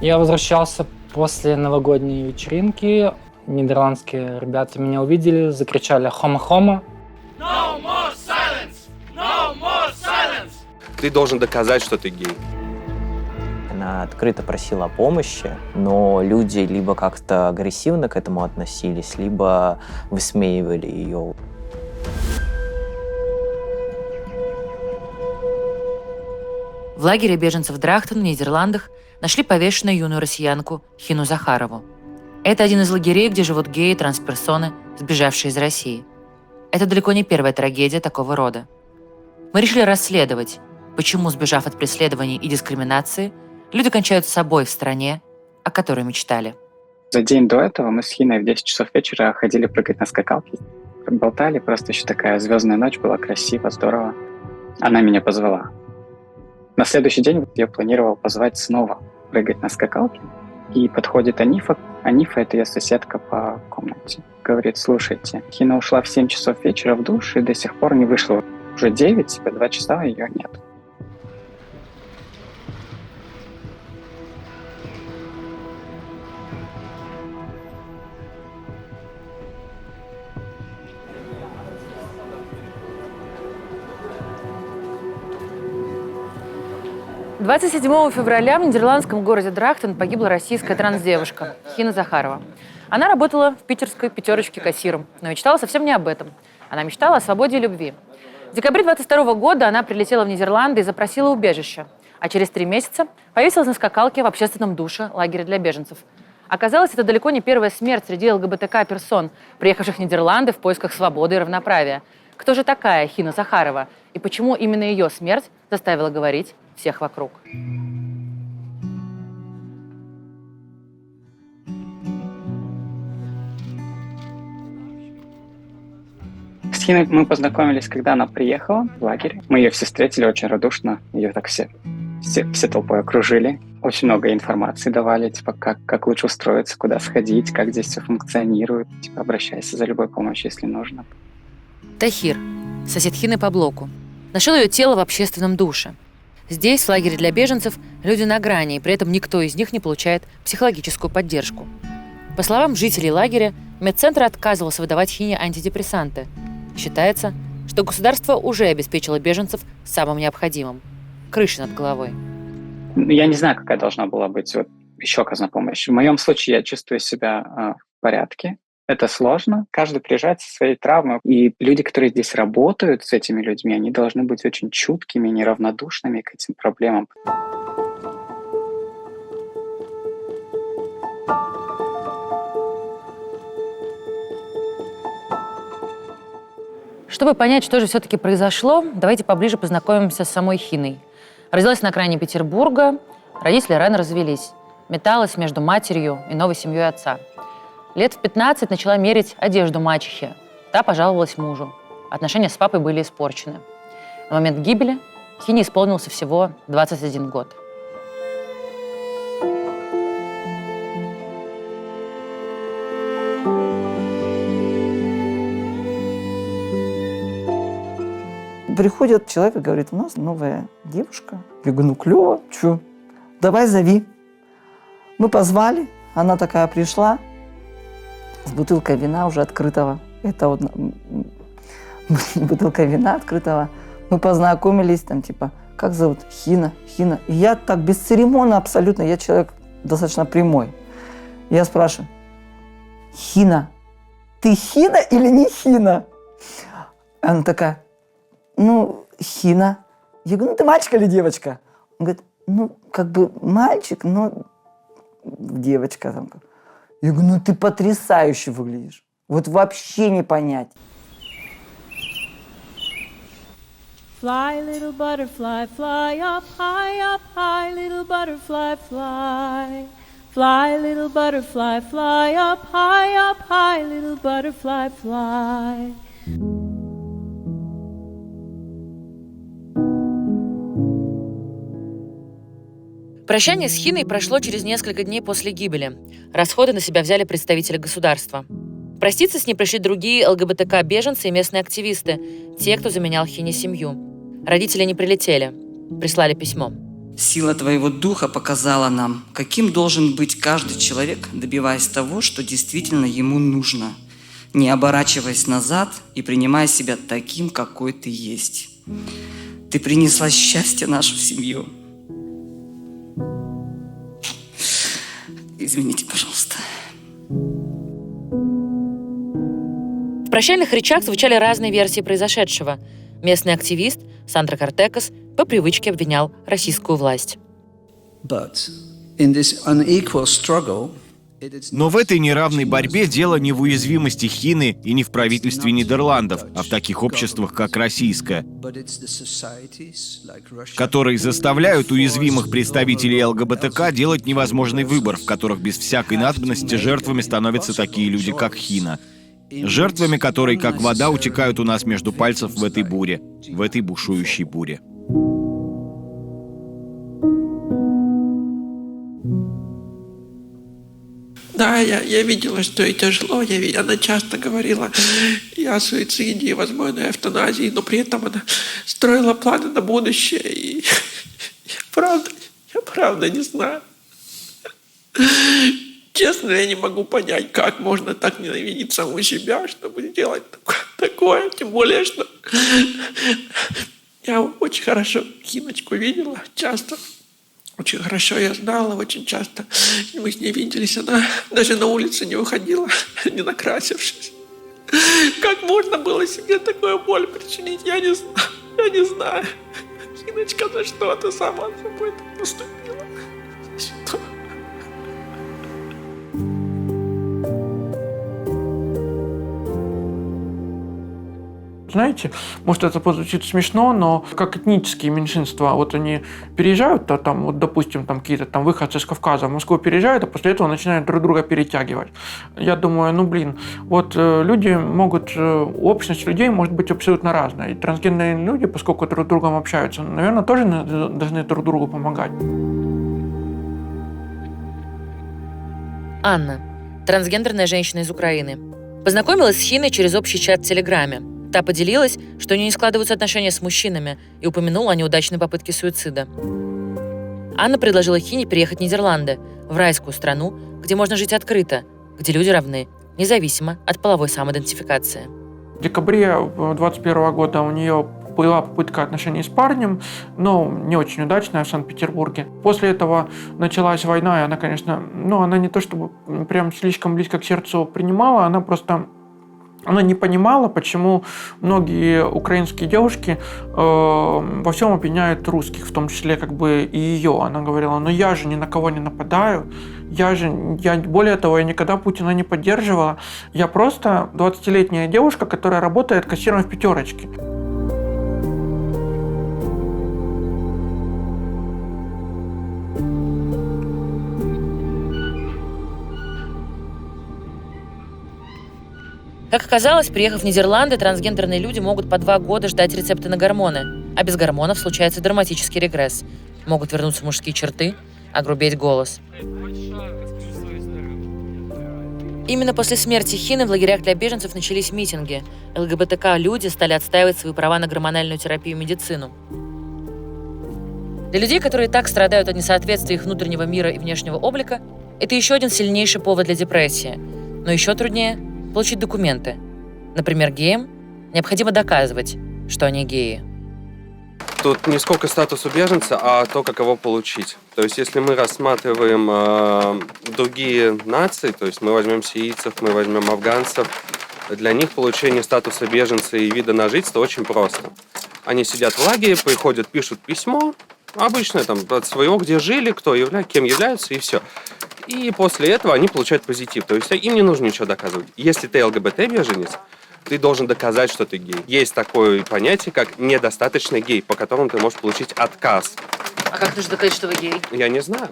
Я возвращался после новогодней вечеринки. Нидерландские ребята меня увидели, закричали «Хома-хома». No more silence! No more silence! Ты должен доказать, что ты гей. Она открыто просила о помощи, но люди либо как-то агрессивно к этому относились, либо высмеивали ее. В лагере беженцев Драхтен в Нидерландах нашли повешенную юную россиянку Хину Захарову. Это один из лагерей, где живут геи и трансперсоны, сбежавшие из России. Это далеко не первая трагедия такого рода. Мы решили расследовать, почему, сбежав от преследований и дискриминации, люди кончают с собой в стране, о которой мечтали. За день до этого мы с Хиной в 10 часов вечера ходили прыгать на скакалке. Болтали, просто еще такая звездная ночь была, красиво, здорово. Она меня позвала. На следующий день я планировал позвать снова прыгать на скакалке. И подходит Анифа. Анифа — это ее соседка по комнате. Говорит: слушайте, Хина ушла в 7 часов вечера в душ и до сих пор не вышла. Уже 9, 2 часа ее нет. – 27 февраля в нидерландском городе Драхтен погибла российская трансдевушка Хина Захарова. Она работала в питерской «Пятерочке» кассиром, но мечтала совсем не об этом. Она мечтала о свободе и любви. В декабре 22 года она прилетела в Нидерланды и запросила убежище, а через 3 месяца повесилась на скакалке в общественном душе лагеря для беженцев. Оказалось, это далеко не первая смерть среди ЛГБТК-персон, приехавших в Нидерланды в поисках свободы и равноправия. Кто же такая Хина Захарова и почему именно ее смерть заставила говорить всех вокруг? С Хиной мы познакомились, когда она приехала в лагерь. Мы ее все встретили очень радушно. Ее так все толпой окружили. Очень много информации давали, типа, как лучше устроиться, куда сходить, как здесь все функционирует. Типа, обращайся за любой помощью, если нужно. Тахир, сосед Хины по блоку, нашел ее тело в общественном душе. Здесь, в лагере для беженцев, люди на грани, и при этом никто из них не получает психологическую поддержку. По словам жителей лагеря, медцентр отказывался выдавать Хине антидепрессанты. Считается, что государство уже обеспечило беженцев самым необходимым – крышей над головой. Я не знаю, какая должна была быть еще оказана помощь. В моем случае я чувствую себя в порядке. Это сложно. Каждый приезжает со своей травмой. И люди, которые здесь работают с этими людьми, они должны быть очень чуткими, неравнодушными к этим проблемам. Чтобы понять, что же все-таки произошло, давайте поближе познакомимся с самой Хиной. Родилась на окраине Петербурга, родители рано развелись. Металась между матерью и новой семьей отца. Лет в 15 начала мерить одежду мачехи. Та пожаловалась мужу. Отношения с папой были испорчены. На момент гибели Хине исполнился всего 21 год. Приходит человек и говорит: у нас новая девушка. Я говорю: ну клево, что? Давай зови. Мы позвали, она такая пришла с бутылкой вина уже открытого. Это вот бутылка вина открытого. Мы познакомились, там типа, как зовут? Хина. И я так бесцеремонно абсолютно, я человек достаточно прямой. Я спрашиваю: Хина, ты Хина или не Хина? Она такая: ну, Хина. Я говорю: ну, ты мальчик или девочка? Он говорит: ну, как бы мальчик, но девочка. Там. Я говорю: ну, ты потрясающе выглядишь. Вот вообще не понять. Fly, little butterfly, fly up, high, little butterfly, fly. Fly, little butterfly, fly up, high, little butterfly, fly. Прощание с Хиной прошло через несколько дней после гибели. Расходы на себя взяли представители государства. Проститься с ней пришли другие ЛГБТК-беженцы и местные активисты, те, кто заменял Хине семью. Родители не прилетели, прислали письмо. Сила твоего духа показала нам, каким должен быть каждый человек, добиваясь того, что действительно ему нужно, не оборачиваясь назад и принимая себя таким, какой ты есть. Ты принесла счастье в нашу семью. Извините, пожалуйста. В прощальных речах звучали разные версии произошедшего. Местный активист Сандро Кортекос по привычке обвинял российскую власть. Но в этой неравной борьбе дело не в уязвимости Хины и не в правительстве Нидерландов, а в таких обществах, как российское, которые заставляют уязвимых представителей ЛГБТК делать невозможный выбор, в которых без всякой надобности жертвами становятся такие люди, как Хина. Жертвами которой, как вода, утекают у нас между пальцев в этой буре, в этой бушующей буре. Да, я видела, что ей тяжело. Она часто говорила и о суициде, и возможной эвтаназии, но при этом она строила планы на будущее. И я правда не знаю. Честно, я не могу понять, как можно так ненавидеть саму себя, чтобы сделать такое. Тем более, что я очень хорошо Хиночку видела, часто. Очень хорошо я знала, очень часто мы с ней виделись. Она даже на улице не выходила, не накрасившись. Как можно было себе такую боль причинить, я не знаю. Хиночка, за что ты сама с собой так поступила? Что? Знаете, может, это прозвучит смешно, но как этнические меньшинства, вот они переезжают, там, вот, допустим, там какие-то там выходцы из Кавказа в Москву переезжают, а после этого начинают друг друга перетягивать. Я думаю, вот люди могут, общность людей может быть абсолютно разная. И трансгендерные люди, поскольку друг с другом общаются, наверное, тоже должны друг другу помогать. Анна, трансгендерная женщина из Украины. Познакомилась с Хиной через общий чат в Телеграме. Та поделилась, что у нее не складываются отношения с мужчинами, и упомянула о неудачной попытке суицида. Анна предложила Хине переехать в Нидерланды, в райскую страну, где можно жить открыто, где люди равны, независимо от половой самоидентификации. В декабре 2021 года у нее была попытка отношений с парнем, но не очень удачная в Санкт-Петербурге. После этого началась война, и она, конечно, она не то чтобы прям слишком близко к сердцу принимала, она не понимала, почему многие украинские девушки во всем обвиняют русских, в том числе как бы и ее. Она говорила, я же ни на кого не нападаю, более того, я никогда Путина не поддерживала. Я просто 20-летняя девушка, которая работает кассиром в «Пятерочке». Как оказалось, приехав в Нидерланды, трансгендерные люди могут по 2 года ждать рецепты на гормоны, а без гормонов случается драматический регресс. Могут вернуться мужские черты, огрубеть голос. Именно после смерти Хины в лагерях для беженцев начались митинги. ЛГБТК-люди стали отстаивать свои права на гормональную терапию и медицину. Для людей, которые так страдают от несоответствия их внутреннего мира и внешнего облика, это еще один сильнейший повод для депрессии. Но еще труднее получить документы. Например, геям необходимо доказывать, что они геи. Тут не сколько статусу беженца, а то, как его получить. То есть, если мы рассматриваем другие нации, то есть мы возьмем сирийцев, мы возьмем афганцев, для них получение статуса беженца и вида на жительство очень просто. Они сидят в лагере, приходят, пишут письмо, обычное там от своего, где жили, кем являются, и все. И после этого они получают позитив. То есть им не нужно ничего доказывать. Если ты ЛГБТ-беженец, ты должен доказать, что ты гей. Есть такое понятие, как недостаточный гей, по которому ты можешь получить отказ. А как нужно доказать, что вы гей? Я не знаю.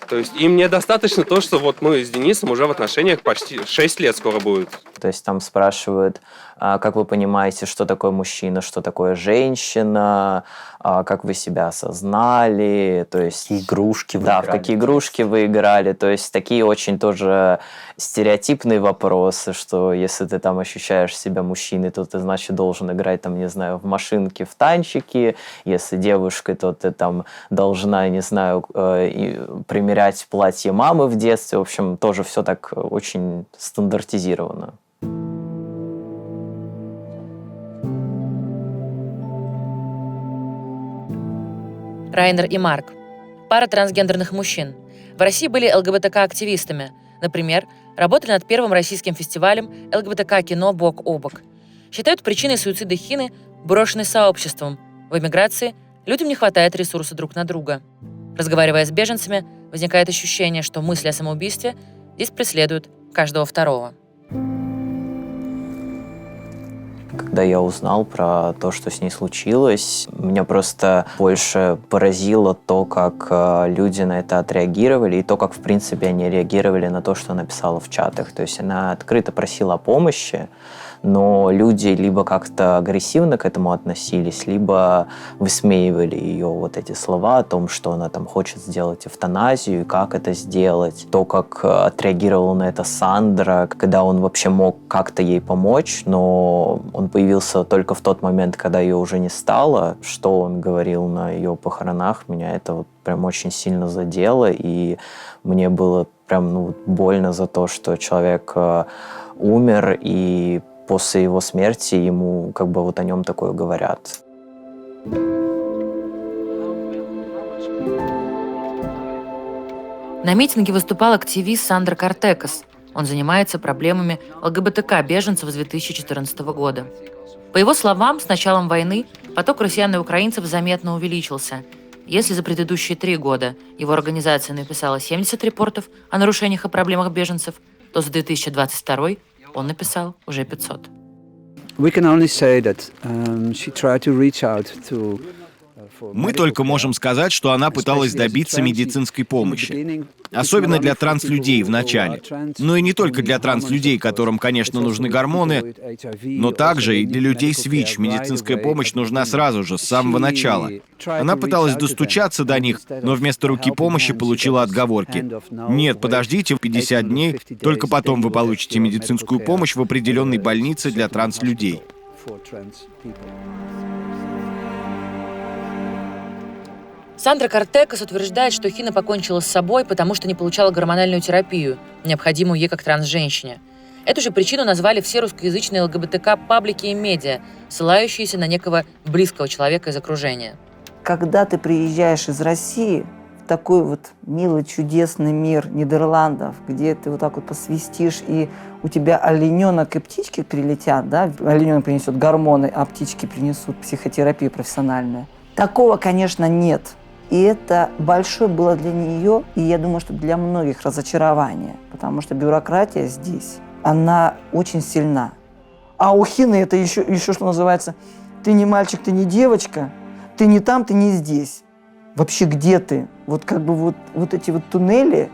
То есть им недостаточно то, что вот мы с Денисом уже в отношениях почти 6 лет скоро будет. То есть там спрашивают, как вы понимаете, что такое мужчина, что такое женщина, как вы себя осознали, то есть... Игрушки вы Да, играли. в какие игрушки вы играли, то есть такие очень тоже стереотипные вопросы, что если ты там ощущаешь себя мужчиной, то ты, значит, должен играть там, не знаю, в машинки, в танчики, если девушкой, то ты там должна, не знаю, примерять платье мамы в детстве, в общем, тоже все так очень стандартизировано. Райнер и Марк. Пара трансгендерных мужчин. В России были ЛГБТК-активистами. Например, работали над первым российским фестивалем ЛГБТК-кино «Бок о бок». Считают причиной суицида Хины брошенность сообществом. В эмиграции людям не хватает ресурса друг на друга. Разговаривая с беженцами, возникает ощущение, что мысли о самоубийстве здесь преследуют каждого второго. Когда я узнал про то, что с ней случилось, меня просто больше поразило то, как люди на это отреагировали, и то, как, в принципе, они реагировали на то, что она писала в чатах. То есть она открыто просила о помощи, но люди либо как-то агрессивно к этому относились, либо высмеивали ее вот эти слова о том, что она там хочет сделать эвтаназию, и как это сделать. То, как отреагировала на это Сандра, когда он вообще мог как-то ей помочь, но он появился только в тот момент, когда ее уже не стало. Что он говорил на ее похоронах, меня это вот прям очень сильно задело, и мне было прям больно за то, что человек умер, и после его смерти ему как бы вот о нем такое говорят. На митинге выступал активист Сандра Картекас. Он занимается проблемами ЛГБТК-беженцев с 2014 года. По его словам, с началом войны поток россиян и украинцев заметно увеличился. Если за предыдущие 3 года его организация написала 70 репортов о нарушениях и проблемах беженцев, то за 2022 он написал уже 500. Мы только можем сказать, что она пыталась добиться медицинской помощи. Особенно для транслюдей в начале. Но и не только для транслюдей, которым, конечно, нужны гормоны, но также и для людей с ВИЧ медицинская помощь нужна сразу же, с самого начала. Она пыталась достучаться до них, но вместо руки помощи получила отговорки. Нет, подождите 50 дней, только потом вы получите медицинскую помощь в определенной больнице для транслюдей. Сандра Картекас утверждает, что Хина покончила с собой, потому что не получала гормональную терапию, необходимую ей как трансженщине. Эту же причину назвали все русскоязычные ЛГБТК-паблики и медиа, ссылающиеся на некого близкого человека из окружения. Когда ты приезжаешь из России в такой вот милый, чудесный мир Нидерландов, где ты вот так вот посвистишь, и у тебя олененок и птички прилетят, да? Олененок принесет гормоны, а птички принесут психотерапию профессиональную. Такого, конечно, нет. И это большое было для нее, и я думаю, что для многих разочарование, потому что бюрократия здесь, она очень сильна. А у Хины это еще что называется, ты не мальчик, ты не девочка, ты не там, ты не здесь. Вообще где ты? Вот как бы вот эти вот туннели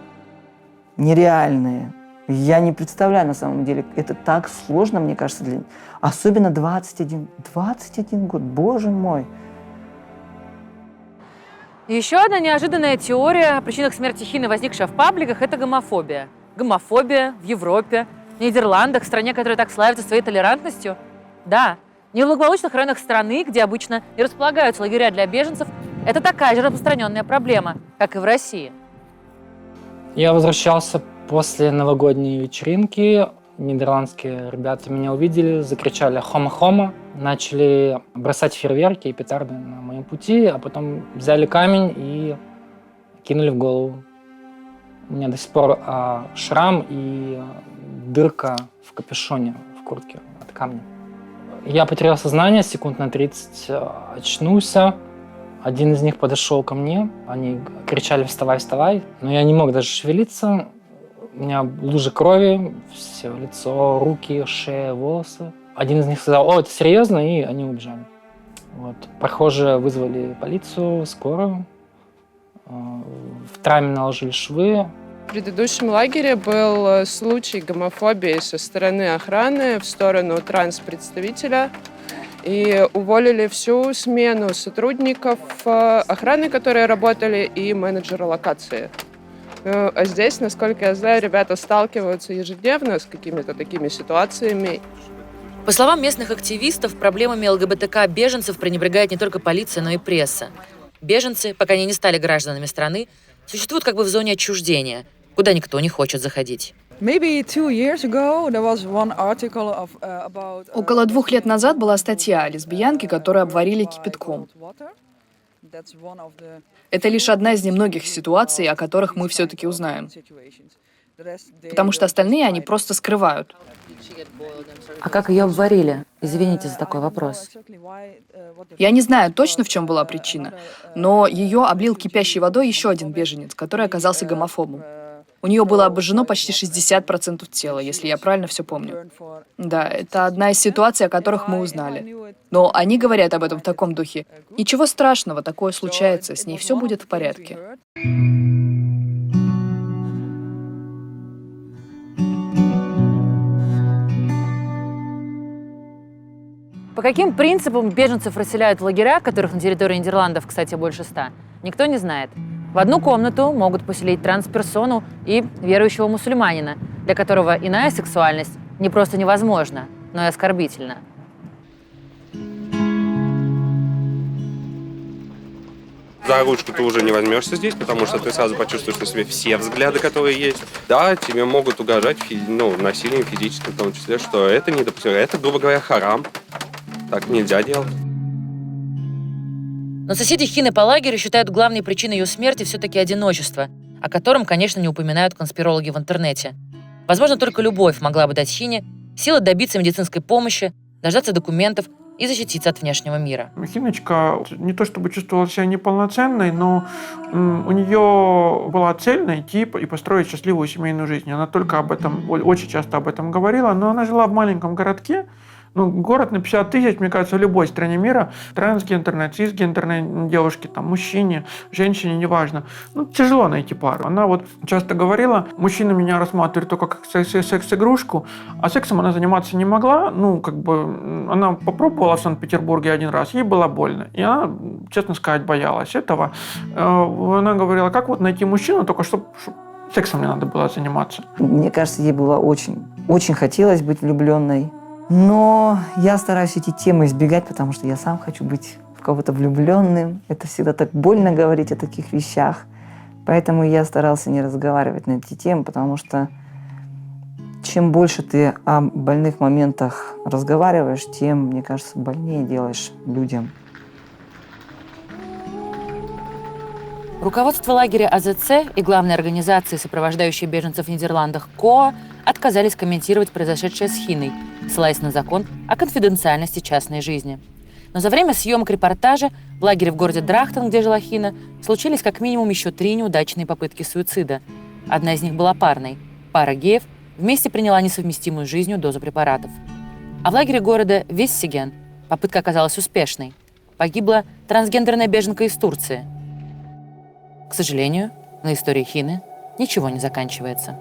нереальные. Я не представляю на самом деле, это так сложно, мне кажется, особенно 21 год, боже мой. Еще одна неожиданная теория о причинах смерти Хины, возникшая в пабликах, это гомофобия. Гомофобия в Европе, в Нидерландах, в стране, которая так славится своей толерантностью. Да, в неблагополучных районах страны, где обычно не располагаются лагеря для беженцев, это такая же распространенная проблема, как и в России. Я возвращался после новогодней вечеринки. Нидерландские ребята меня увидели, закричали «Хома-хома», начали бросать фейерверки и петарды на моем пути, а потом взяли камень и кинули в голову. У меня до сих пор шрам и дырка в капюшоне, в куртке от камня. Я потерял сознание, секунд на 30 очнулся. Один из них подошел ко мне, они кричали «Вставай, вставай!», но я не мог даже шевелиться. У меня лужи крови, все лицо, руки, шея, волосы. Один из них сказал: «О, это серьезно?» И они убежали. Вот. Прохожие вызвали полицию, скорую. В травме наложили швы. предыдущем лагере был случай гомофобии со стороны охраны в сторону транс-представителя. И уволили всю смену сотрудников охраны, которые работали, и менеджера локации. А здесь, насколько я знаю, ребята сталкиваются ежедневно с какими-то такими ситуациями. По словам местных активистов, проблемами ЛГБТК-беженцев пренебрегает не только полиция, но и пресса. Беженцы, пока они не стали гражданами страны, существуют как бы в зоне отчуждения, куда никто не хочет заходить. Около 2 лет назад была статья о лесбиянке, которую обварили кипятком. Это лишь одна из немногих ситуаций, о которых мы все-таки узнаем. Потому что остальные они просто скрывают. А как ее обварили? Извините за такой вопрос. Я не знаю точно, в чем была причина, но ее облил кипящей водой еще один беженец, который оказался гомофобом. У нее было обожжено почти 60% тела, если я правильно все помню. Да, это одна из ситуаций, о которых мы узнали. Но они говорят об этом в таком духе. Ничего страшного, такое случается, с ней все будет в порядке. По каким принципам беженцев расселяют в лагеря, которых на территории Нидерландов, кстати, больше 100, никто не знает. В одну комнату могут поселить трансперсону и верующего мусульманина, для которого иная сексуальность не просто невозможна, но и оскорбительна. За ручку ты уже не возьмешься здесь, потому что ты сразу почувствуешь на себе все взгляды, которые есть. Да, тебе могут угрожать насилием физическим, в том числе, что это недопустимо. Это, грубо говоря, харам. Так нельзя делать. Но соседи Хины по лагерю считают главной причиной ее смерти все-таки одиночество, о котором, конечно, не упоминают конспирологи в интернете. Возможно, только любовь могла бы дать Хине силы добиться медицинской помощи, дождаться документов и защититься от внешнего мира. Хиночка не то чтобы чувствовала себя неполноценной, но у нее была цель найти и построить счастливую семейную жизнь. Она только об этом, очень часто об этом говорила, но она жила в маленьком городке. Город на 50 тысяч, мне кажется, в любой стране мира, трансгендерные, цисгендерные девушки, мужчине, женщине, неважно. Тяжело найти пару. Она часто говорила, мужчина меня рассматривает только как секс-игрушку, а сексом она заниматься не могла. Она попробовала в Санкт-Петербурге один раз, ей было больно. И она, честно сказать, боялась этого. Она говорила, как найти мужчину, только чтобы сексом не надо было заниматься. Мне кажется, ей было очень хотелось быть влюбленной. Но я стараюсь эти темы избегать, потому что я сам хочу быть в кого-то влюбленным. Это всегда так больно говорить о таких вещах. Поэтому я старался не разговаривать на эти темы, потому что чем больше ты о больных моментах разговариваешь, тем, мне кажется, больнее делаешь людям. Руководство лагеря АЗЦ и главной организации, сопровождающей беженцев в Нидерландах, КОА, отказались комментировать произошедшее с Хиной, ссылаясь на закон о конфиденциальности частной жизни. Но за время съемок репортажа в лагере в городе Драхтен, где жила Хина, случились как минимум еще 3 неудачные попытки суицида. Одна из них была парной. Пара геев вместе приняла несовместимую с жизнью дозу препаратов. А в лагере города Вессиген попытка оказалась успешной. Погибла трансгендерная беженка из Турции. К сожалению, на истории Хины ничего не заканчивается.